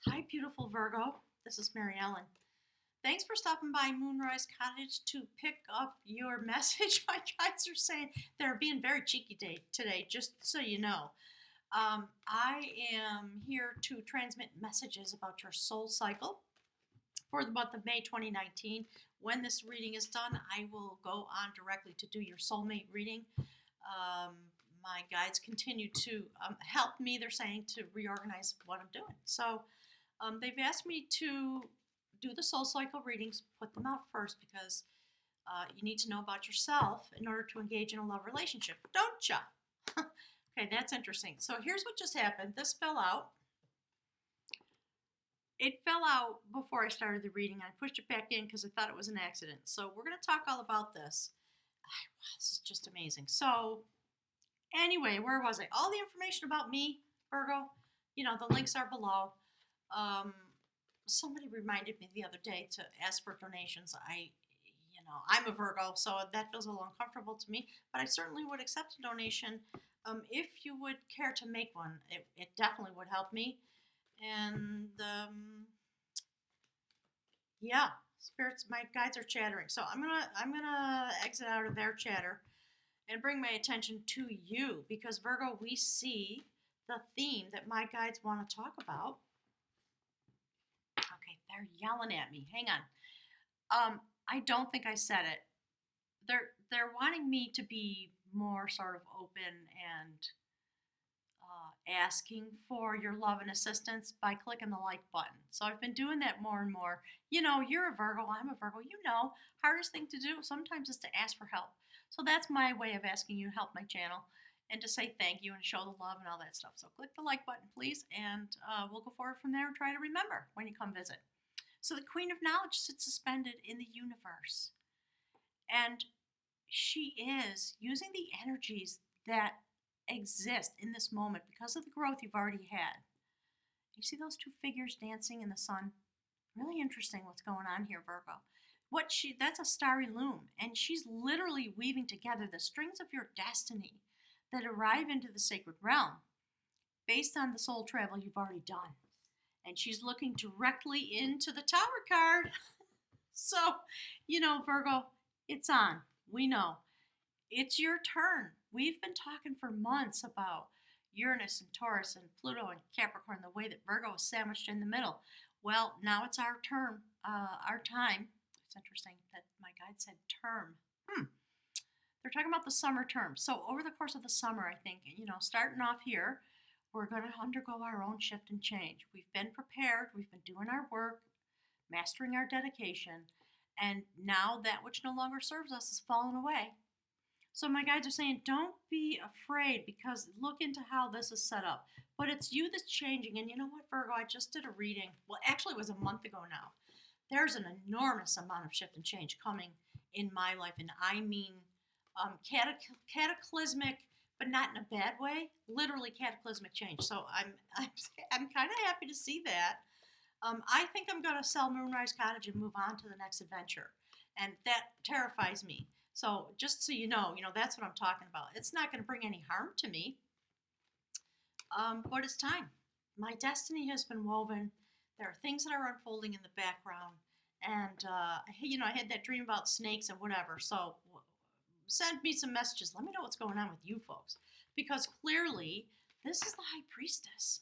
Hi, beautiful Virgo. This is Mary Ellen. Thanks for stopping by Moonrise Cottage to pick up your message. My guides are saying they're being very cheeky today, just so you know. I am here to transmit messages about your soul cycle for the month of May 2019. When this reading is done, I will go on directly to do your soulmate reading. Um, my guides continue to help me, they're saying, to reorganize what I'm doing. So they've asked me to do the soul cycle readings, put them out first because you need to know about yourself in order to engage in a love relationship, don't ya? Okay, that's interesting. So here's what just happened. This fell out. It fell out before I started the reading. I pushed it back in because I thought it was an accident. So we're going to talk all about this. Wow, this is just amazing. So anyway, where was I? All the information about me, Virgo, the links are below. Somebody reminded me the other day to ask for donations. I'm a Virgo, so that feels a little uncomfortable to me, but I certainly would accept a donation if you would care to make one. It definitely would help me. And yeah, spirits, my guides are chattering, so I'm gonna exit out of their chatter and bring my attention to you because Virgo, we see the theme that my guides want to talk about. Okay, they're yelling at me. Hang on. I don't think I said it. They're wanting me to be more sort of open and asking for your love and assistance by clicking the like button. So I've been doing that more and more. You're a Virgo, I'm a Virgo. Hardest thing to do sometimes is to ask for help. So that's my way of asking you to help my channel and to say thank you and show the love and all that stuff. So click the like button, please, and we'll go forward from there and try to remember when you come visit. So the Queen of Knowledge sits suspended in the universe. And she is using the energies that exist in this moment because of the growth you've already had. You see those two figures dancing in the sun? Really interesting what's going on here, Virgo. That's a starry loom, and she's literally weaving together the strings of your destiny that arrive into the sacred realm based on the soul travel you've already done. And she's looking directly into the Tower card. So, Virgo, it's on. We know. It's your turn. We've been talking for months about Uranus and Taurus and Pluto and Capricorn, the way that Virgo is sandwiched in the middle. Well, now it's our turn, our time. It's interesting that my guide said term. They're talking about the summer term. So over the course of the summer, I think, starting off here, we're going to undergo our own shift and change. We've been prepared. We've been doing our work, mastering our dedication. And now that which no longer serves us is fallen away. So my guides are saying, don't be afraid because look into how this is set up. But it's you that's changing. And you know what, Virgo? I just did a reading. Well, actually, it was a month ago now. There's an enormous amount of shift and change coming in my life. And I mean cataclysmic, but not in a bad way. Literally cataclysmic change. So I'm kind of happy to see that. I think I'm going to sell Moonrise Cottage and move on to the next adventure. And that terrifies me. So just so you know, that's what I'm talking about. It's not going to bring any harm to me, but it's time. My destiny has been woven. There are things that are unfolding in the background. And, I had that dream about snakes and whatever. So send me some messages. Let me know what's going on with you folks. Because clearly, this is the High Priestess.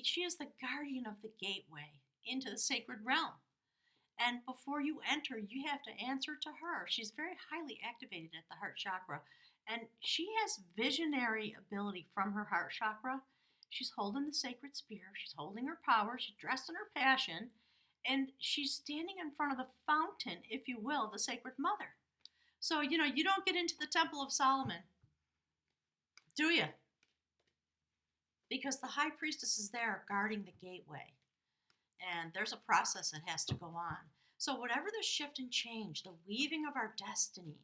She is the guardian of the gateway into the sacred realm. And before you enter, you have to answer to her. She's very highly activated at the heart chakra. And she has visionary ability from her heart chakra. She's holding the sacred spear. She's holding her power. She's dressed in her passion. And she's standing in front of the fountain, if you will, the sacred mother. So, you don't get into the Temple of Solomon, do you? Because the High Priestess is there guarding the gateway. And there's a process that has to go on. So whatever the shift and change, the weaving of our destiny,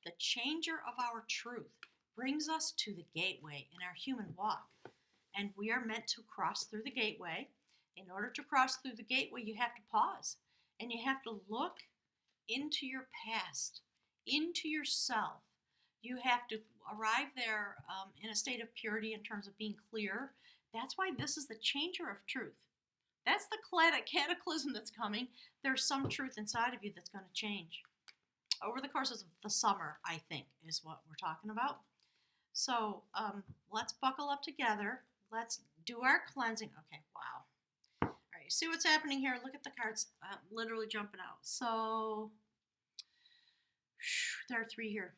the changer of our truth brings us to the gateway in our human walk. And we are meant to cross through the gateway. In order to cross through the gateway, you have to pause. And you have to look into your past, into yourself. You have to arrive there in a state of purity in terms of being clear, That's why this is the changer of truth. That's the cataclysm that's coming. There's some truth inside of you that's going to change over the course of the summer, I think, is what we're talking about. So let's buckle up together. Let's do our cleansing. Okay, wow. All right, you see what's happening here? Look at the cards literally jumping out. So there are 3 here.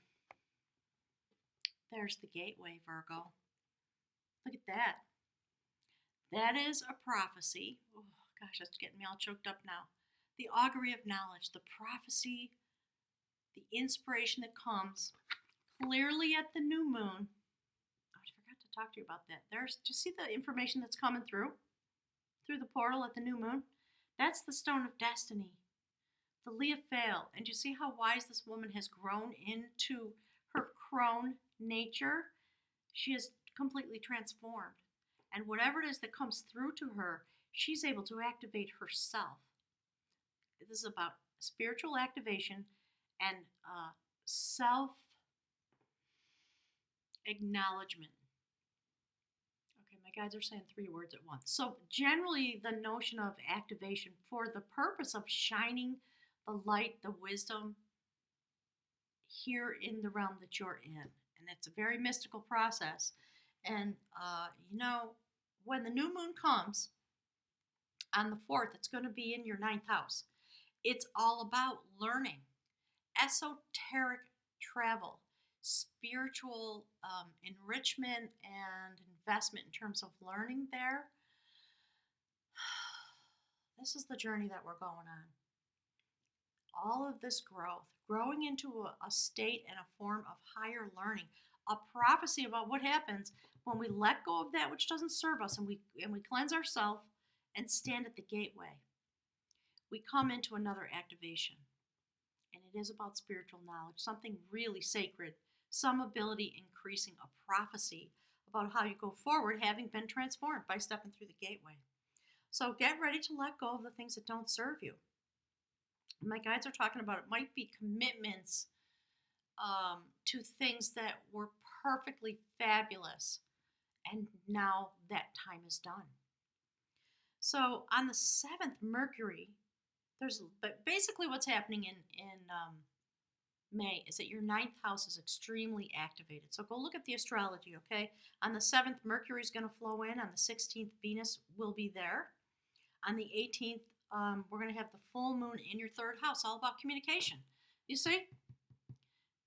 There's the gateway, Virgo. Look at that. That is a prophecy. Oh, gosh, that's getting me all choked up now. The augury of knowledge, the prophecy, the inspiration that comes clearly at the new moon. Oh, I forgot to talk to you about that. Do you see the information that's coming through the portal at the new moon? That's the stone of destiny, the Leophale. And you see how wise this woman has grown into her crone nature? She is completely transformed. And whatever it is that comes through to her, she's able to activate herself. This is about spiritual activation and self acknowledgement. Okay, my guides are saying 3 words at once. So, generally, the notion of activation for the purpose of shining the light, the wisdom here in the realm that you're in. And it's a very mystical process. And, when the new moon comes on the 4th, it's going to be in your 9th house. It's all about learning, esoteric travel, spiritual enrichment and investment in terms of learning there. This is the journey that we're going on. All of this growth, growing into a state and a form of higher learning, a prophecy about what happens when we let go of that which doesn't serve us and we cleanse ourselves and stand at the gateway. We come into another activation. And it is about spiritual knowledge, something really sacred, some ability increasing, a prophecy about how you go forward having been transformed by stepping through the gateway. So get ready to let go of the things that don't serve you. My guides are talking about it might be commitments to things that were perfectly fabulous, and now that time is done. So on the 7th, Mercury, but basically what's happening in May is that your 9th house is extremely activated. So go look at the astrology, okay? On the 7th, Mercury is going to flow in. On the 16th, Venus will be there. On the 18th, we're going to have the full moon in your 3rd house, all about communication. You see?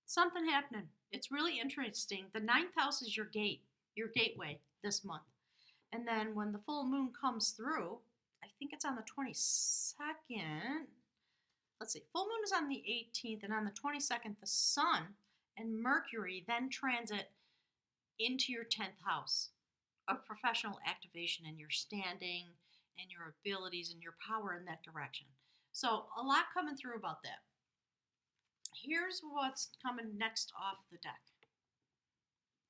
Something happening. It's really interesting. The 9th house is your gateway this month. And then when the full moon comes through, I think it's on the 22nd. Let's see. Full moon is on the 18th, and on the 22nd, the sun and Mercury then transit into your 10th house of professional activation and your standing and your abilities and your power in that direction. So a lot coming through about that. Here's what's coming next off the deck.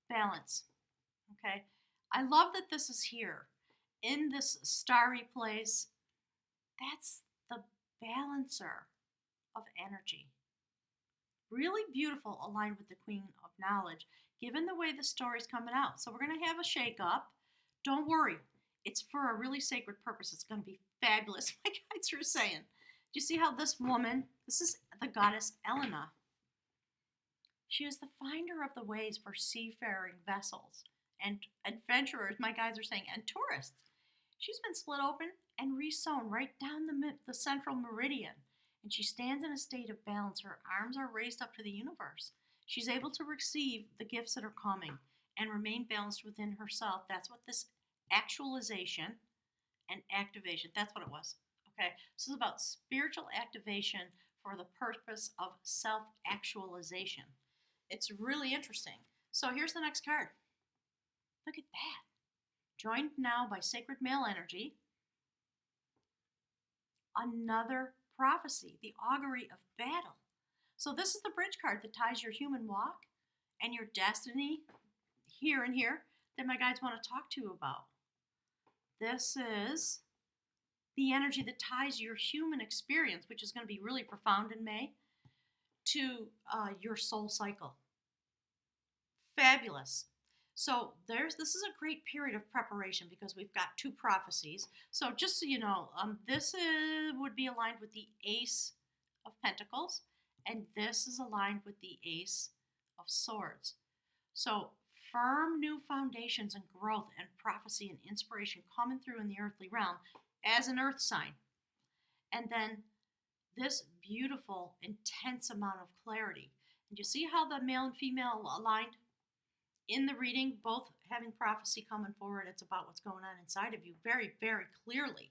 Balance. Okay. I love that this is here in this starry place. That's the balancer of energy. Really beautiful, aligned with the Queen of Knowledge, given the way the story's coming out. So we're going to have a shake up. Don't worry. It's for a really sacred purpose. It's going to be fabulous. My guides are saying. Do you see how this woman, this is the goddess Elena. She is the finder of the ways for seafaring vessels and adventurers, my guides are saying, and tourists. She's been split open and re-sewn right down the central meridian, and she stands in a state of balance. Her arms are raised up to the universe. She's able to receive the gifts that are coming and remain balanced within herself. That's what this actualization and activation, that's what it was. Okay, so it's about spiritual activation for the purpose of self-actualization. It's really interesting. So here's the next card. Look at that. Joined now by sacred male energy. Another prophecy, the augury of battle. So this is the bridge card that ties your human walk and your destiny here and here that my guides want to talk to you about. This is the energy that ties your human experience, which is going to be really profound in May, to your soul cycle. Fabulous. So this is a great period of preparation because we've got two prophecies. So just so you know, would be aligned with the Ace of Pentacles, and this is aligned with the Ace of Swords. So firm new foundations and growth and prophecy and inspiration coming through in the earthly realm as an earth sign. And then this beautiful, intense amount of clarity. And you see how the male and female aligned in the reading, both having prophecy coming forward. It's about what's going on inside of you very, very clearly.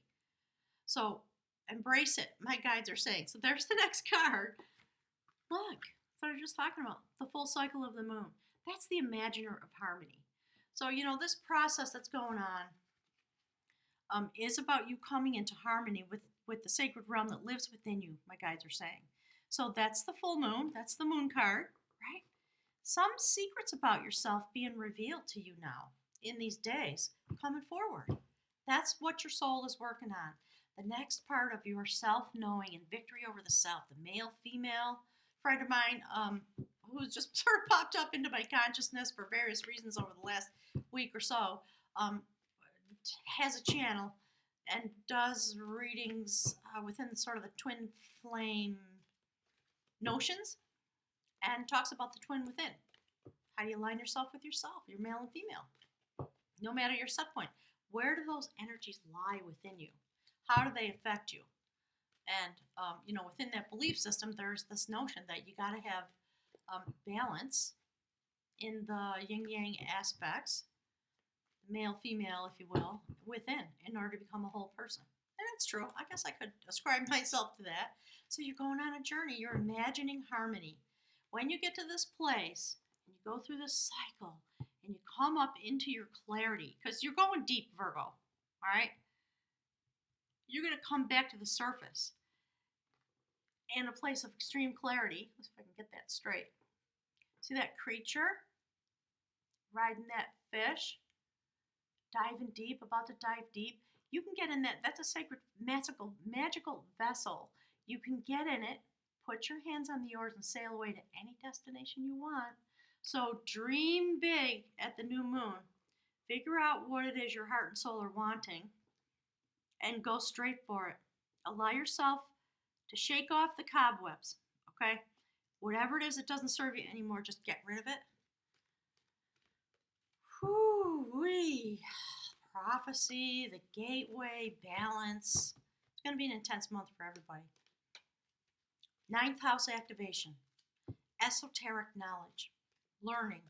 So embrace it. My guides are saying. So there's the next card. Look, that's what I was just talking about. The full cycle of the moon. That's the imaginer of harmony. So, this process that's going on is about you coming into harmony with the sacred realm that lives within you, my guides are saying. So that's the full moon. That's the moon card, right? Some secrets about yourself being revealed to you now in these days coming forward. That's what your soul is working on. The next part of your self-knowing and victory over the self, the male, female friend of mine who's just sort of popped up into my consciousness for various reasons over the last week or so, has a channel and does readings within sort of the twin flame notions and talks about the twin within. How do you align yourself with yourself, your male and female? No matter your set point, where do those energies lie within you? How do they affect you? And, within that belief system, there's this notion that you got to have balance in the yin-yang aspects, male, female, if you will, within in order to become a whole person. And it's true. I guess I could ascribe myself to that. So you're going on a journey. You're imagining harmony. When you get to this place and you go through this cycle and you come up into your clarity, because you're going deep, Virgo, all right? You're going to come back to the surface in a place of extreme clarity. Let's see if I can get that straight. See that creature riding that fish, diving deep, about to dive deep? You can get in that. That's a sacred, magical vessel. You can get in it, put your hands on the oars, and sail away to any destination you want. So dream big at the new moon. Figure out what it is your heart and soul are wanting, and go straight for it. Allow yourself to shake off the cobwebs, okay? Whatever it is that doesn't serve you anymore, just get rid of it. Whoo-wee. Prophecy, the gateway, balance. It's going to be an intense month for everybody. 9th house activation, esoteric knowledge, learning,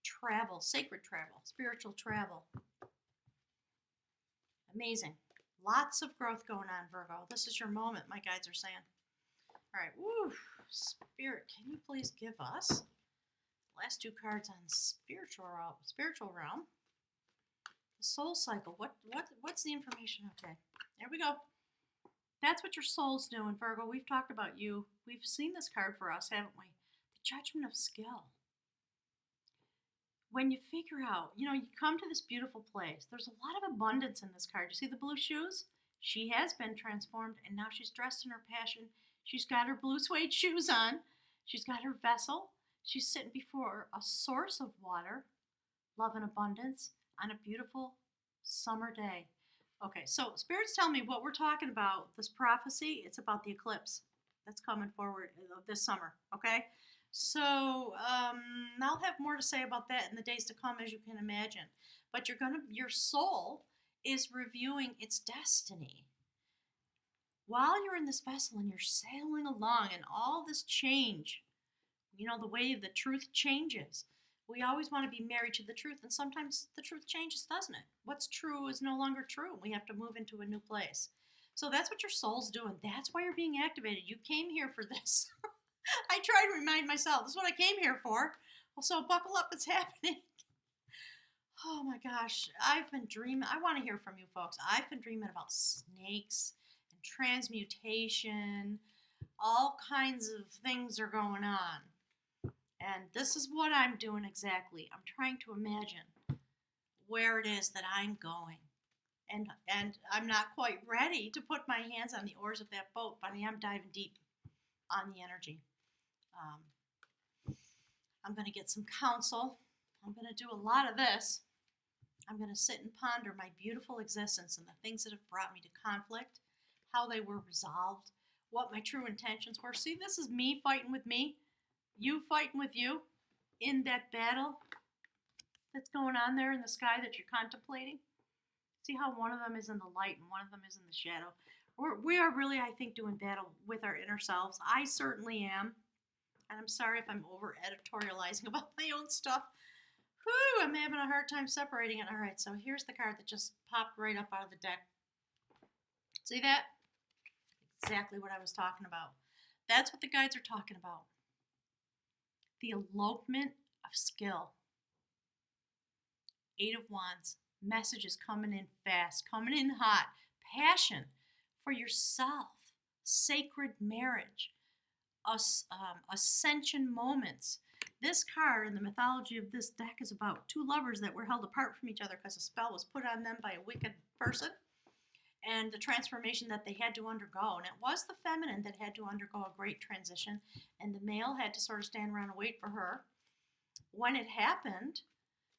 travel, sacred travel, spiritual travel. Amazing. Lots of growth going on, Virgo. This is your moment, my guides are saying. All right, woo. Spirit, can you please give us last two cards on spiritual realm? The soul cycle. What's the information? Okay, there we go. That's what your soul's doing, Virgo. We've talked about you. We've seen this card for us, haven't we? The judgment of skill. When you figure out, you come to this beautiful place. There's a lot of abundance in this card. You see the blue shoes? She has been transformed, and now she's dressed in her passion. She's got her blue suede shoes on. She's got her vessel. She's sitting before a source of water, love and abundance, on a beautiful summer day. Okay, so spirits tell me what we're talking about, this prophecy, it's about the eclipse that's coming forward this summer, okay? So I'll have more to say about that in the days to come, as you can imagine. But your soul is reviewing its destiny. While you're in this vessel and you're sailing along and all this change, the way the truth changes. We always want to be married to the truth, and sometimes the truth changes, doesn't it? What's true is no longer true. We have to move into a new place. So that's what your soul's doing. That's why you're being activated. You came here for this. I try to remind myself, this is what I came here for. Well, so buckle up, it's happening. Oh my gosh, I've been dreaming. I want to hear from you folks. I've been dreaming about snakes and transmutation. All kinds of things are going on. And this is what I'm doing exactly. I'm trying to imagine where it is that I'm going. And I'm not quite ready to put my hands on the oars of that boat, but I am diving deep on the energy. I'm going to get some counsel I'm going to do a lot of this. I'm going to sit and ponder my beautiful existence and the things that have brought me to conflict, how they were resolved, what my true intentions were. See, this is me fighting with me, you fighting with you in that battle that's going on there in the sky that you're contemplating. See how one of them is in the light and one of them is in the shadow. We are really, I think, doing battle with our inner selves. I certainly am. And I'm sorry if I'm over editorializing about my own stuff. Whew, I'm having a hard time separating it. All right, so here's the card that just popped right up out of the deck. See that? Exactly what I was talking about. That's what the guides are talking about. The elopement of skill. Eight of Wands. Messages coming in fast, coming in hot. Passion for yourself. Sacred marriage. Ascension moments. This card in the mythology of this deck is about two lovers that were held apart from each other because a spell was put on them by a wicked person, and the transformation that they had to undergo. And it was the feminine that had to undergo a great transition, and the male had to sort of stand around and wait for her. When it happened,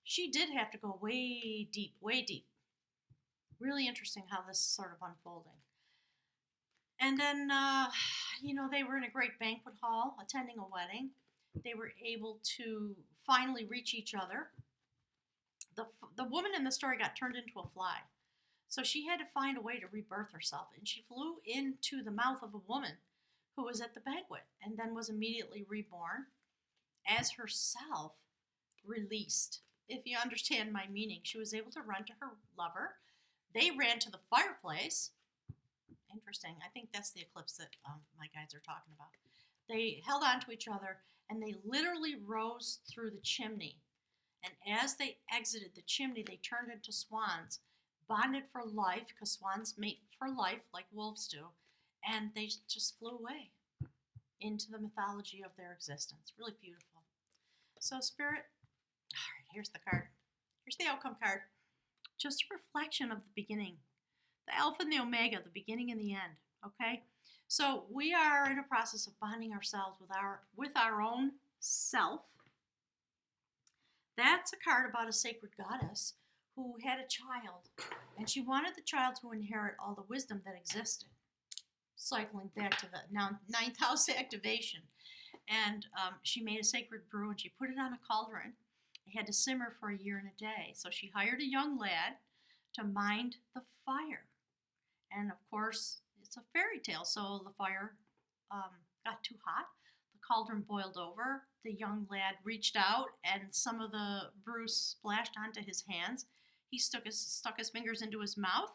she did have to go way deep, way deep. Really interesting how this is sort of unfolding. And then, they were in a great banquet hall attending a wedding. They were able to finally reach each other. The woman in the story got turned into a fly. So she had to find a way to rebirth herself. And she flew into the mouth of a woman who was at the banquet and then was immediately reborn as herself, released. If you understand my meaning, she was able to run to her lover. They ran to the fireplace. Interesting. I think that's the eclipse that my guides are talking about. They held on to each other and they literally rose through the chimney. And as they exited the chimney, they turned into swans, bonded for life, because swans mate for life like wolves do. And they just flew away into the mythology of their existence. Really beautiful. So, Spirit, all right, here's the card. Here's the outcome card. Just a reflection of the beginning. The Alpha and the Omega, the beginning and the end. Okay? So we are in a process of bonding ourselves with our own self. That's a card about a sacred goddess who had a child, and she wanted the child to inherit all the wisdom that existed. Cycling back to the ninth house activation. And she made a sacred brew and she put it on a cauldron. It had to simmer for a year and a day. So she hired a young lad to mind the fire. And of course, it's a fairy tale, so the fire got too hot. The cauldron boiled over. The young lad reached out, and some of the brew splashed onto his hands. He stuck his fingers into his mouth,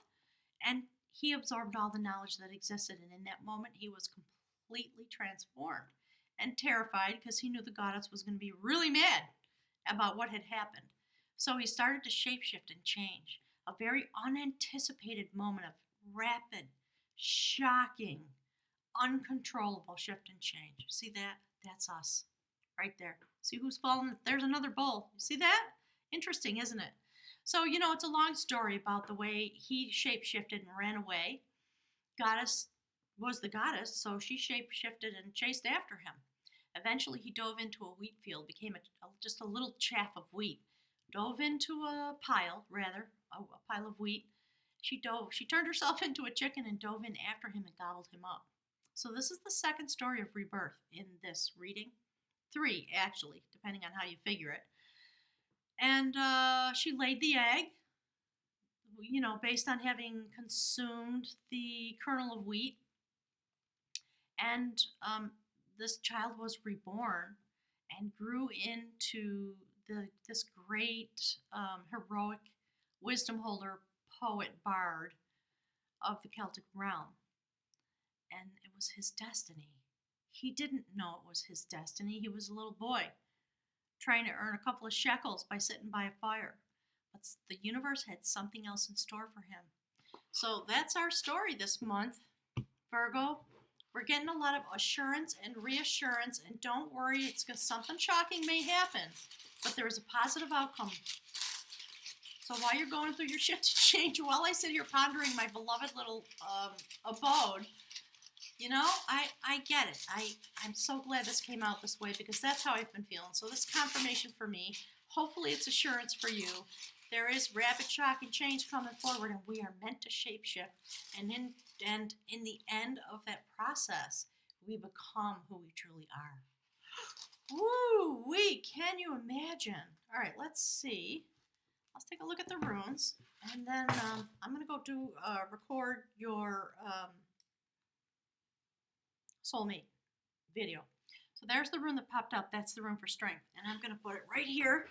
and he absorbed all the knowledge that existed. And in that moment, he was completely transformed and terrified because he knew the goddess was going to be really mad about what had happened. So he started to shapeshift and change. A very unanticipated moment of rapid, shocking, uncontrollable shift and change. See that? That's us right there. See who's fallen? There's another bull. You see that? Interesting, isn't it? So, it's a long story about the way he shapeshifted and ran away. Goddess was the goddess, so she shapeshifted and chased after him. Eventually, he dove into a wheat field, became just a little chaff of wheat. Dove into a pile of wheat. She turned herself into a chicken and dove in after him and gobbled him up. So this is the second story of rebirth in this reading. 3, actually, depending on how you figure it. And she laid the egg, based on having consumed the kernel of wheat. And this child was reborn and grew into this great heroic wisdom holder, poet, bard of the Celtic realm. And it was his destiny. He didn't know it was his destiny. He was a little boy trying to earn a couple of shekels by sitting by a fire. But the universe had something else in store for him. So that's our story this month, Virgo. We're getting a lot of assurance and reassurance, and don't worry, it's because something shocking may happen, but there is a positive outcome. So while you're going through your shift and change, while I sit here pondering my beloved little abode, I get it. I'm so glad this came out this way because that's how I've been feeling. So this confirmation for me. Hopefully it's assurance for you. There is rapid shock and change coming forward, and we are meant to shapeshift. And in the end of that process, we become who we truly are. Woo wee! Can you imagine? All right, let's see. Let's take a look at the runes, and then I'm gonna go record your soulmate video. So there's the rune that popped up. That's the rune for strength, and I'm gonna put it right here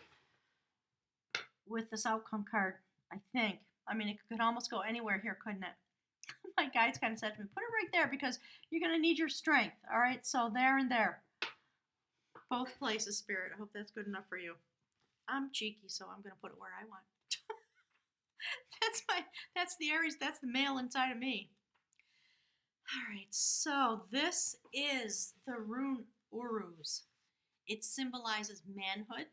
with this outcome card. I think. I mean, it could almost go anywhere here, couldn't it? My guides kind of said to me, put it right there because you're gonna need your strength. All right, so there and there, both places, Spirit. I hope that's good enough for you. I'm cheeky, so I'm gonna put it where I want. That's the Aries, that's the male inside of me. All right, so this is the rune Uruz. It symbolizes manhood,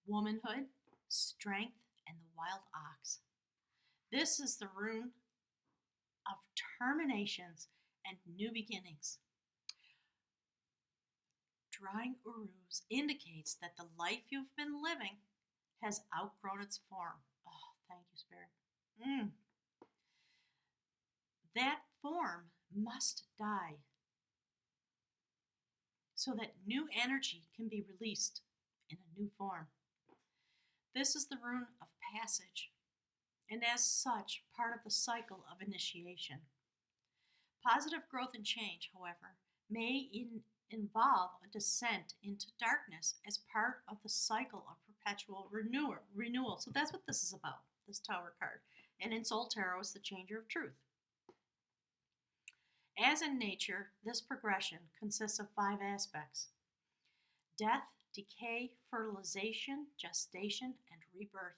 womanhood, strength, and the wild ox. This is the rune of terminations and new beginnings. Drawing Uruz indicates that the life you've been living has outgrown its form. Oh, thank you, Spirit. That form must die so that new energy can be released in a new form. This is the rune of passage, and as such, part of the cycle of initiation. Positive growth and change, however, may involve a descent into darkness as part of the cycle of perpetual renewal. So that's what this is about, this Tower card. And in Soul Tarot, it's the changer of truth. As in nature, this progression consists of 5 aspects: death, decay, fertilization, gestation, and rebirth.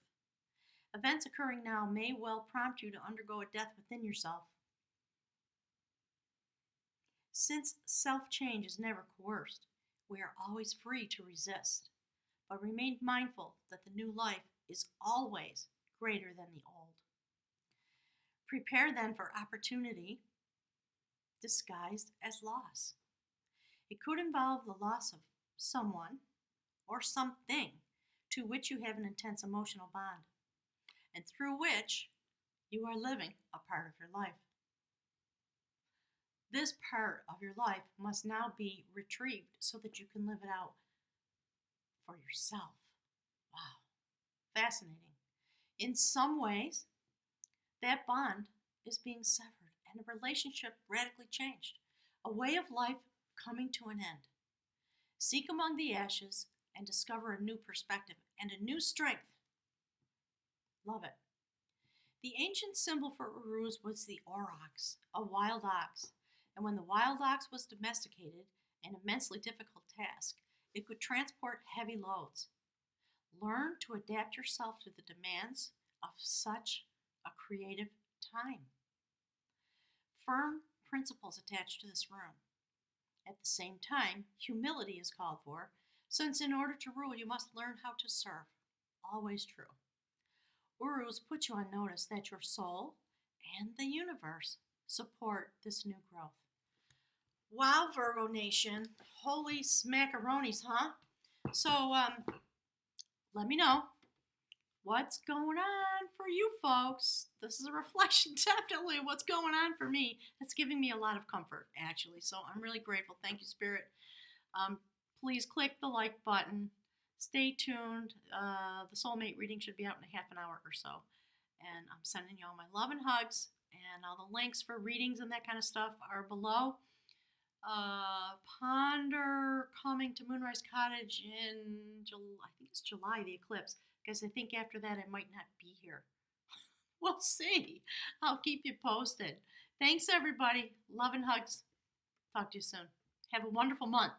Events occurring now may well prompt you to undergo a death within yourself. Since self-change is never coerced, we are always free to resist, but remain mindful that the new life is always greater than the old. Prepare then for opportunity disguised as loss. It could involve the loss of someone or something to which you have an intense emotional bond, and through which you are living a part of your life. This part of your life must now be retrieved so that you can live it out for yourself. Wow, fascinating. In some ways, that bond is being severed and a relationship radically changed, a way of life coming to an end. Seek among the ashes and discover a new perspective and a new strength. Love it. The ancient symbol for Uruz was the aurochs, a wild ox. And when the wild ox was domesticated, an immensely difficult task, it could transport heavy loads. Learn to adapt yourself to the demands of such a creative time. Firm principles attached to this rune. At the same time, humility is called for, since in order to rule, you must learn how to serve. Always true. Uruz puts you on notice that your soul and the universe support this new growth. Wow, Virgo Nation. Holy smackaroonies, huh? So, let me know what's going on for you folks. This is a reflection, definitely, of what's going on for me. It's giving me a lot of comfort, actually. So I'm really grateful. Thank you, Spirit. Please click the like button. Stay tuned. The soulmate reading should be out in a half an hour or so. And I'm sending you all my love and hugs. And all the links for readings and that kind of stuff are below. Ponder coming to Moonrise Cottage in July. I think it's July, the eclipse. Because I think after that I might not be here. We'll see. I'll keep you posted. Thanks, everybody. Love and hugs. Talk to you soon. Have a wonderful month.